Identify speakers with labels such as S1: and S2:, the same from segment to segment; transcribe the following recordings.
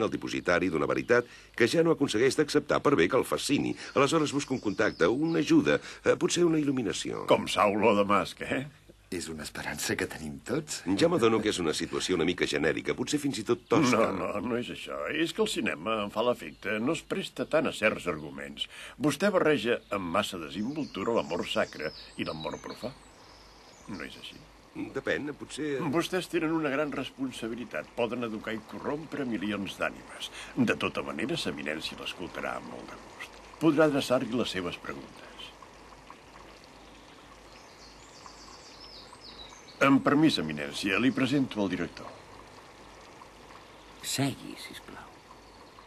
S1: el dipositari d'una veritat que ja no aconsegueix d'acceptar per bé que el fascini. Aleshores busca un contacte, una ajuda, potser una il·luminació.
S2: Com Saulo de Damasc,
S3: És una esperança que tenim tots.
S1: Ja m'adono que és una situació una mica genèrica, potser fins i tot tosca.
S2: No és això. És que el cinema em fa l'efecte. No es presta tant a certs arguments. Vostè barreja amb massa desimboltura l'amor sacre i l'amor profà. No és així.
S1: Depèn, potser...
S2: Vostès tenen una gran responsabilitat. Poden educar i corrompre milions d'ànimes. De tota manera, sa eminència l'escoltarà amb molt de gust. Podrà adreçar-li les seves preguntes. Amb permís, eminència, li presento al director.
S4: Segui, sisplau.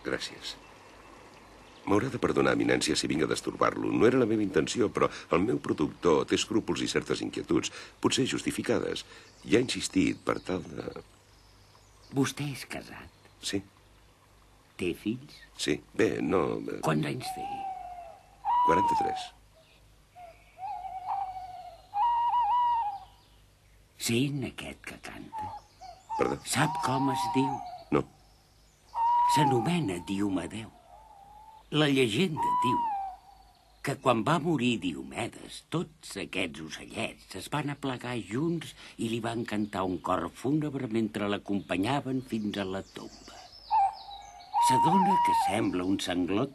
S1: Gràcies. M'haurà de perdonar, eminència, si vinc a destorbar-lo. No era la meva intenció, però el meu productor té escrúpols i certes inquietuds, potser justificades, i ha insistit per tal de...
S4: Vostè és casat?
S1: Sí.
S4: Té fills?
S1: Sí. Bé, no...
S4: Quants anys té?
S1: 43.
S4: Sent aquest que canta?
S1: Perdó?
S4: Sap com es diu?
S1: No.
S4: S'anomena Diomadeu. La llegenda diu que quan va morir Diomedes, tots aquests ocellets es van aplegar junts i li van cantar un cor fúnebre mentre l'acompanyaven fins a la tomba. S'adona que sembla un sanglot?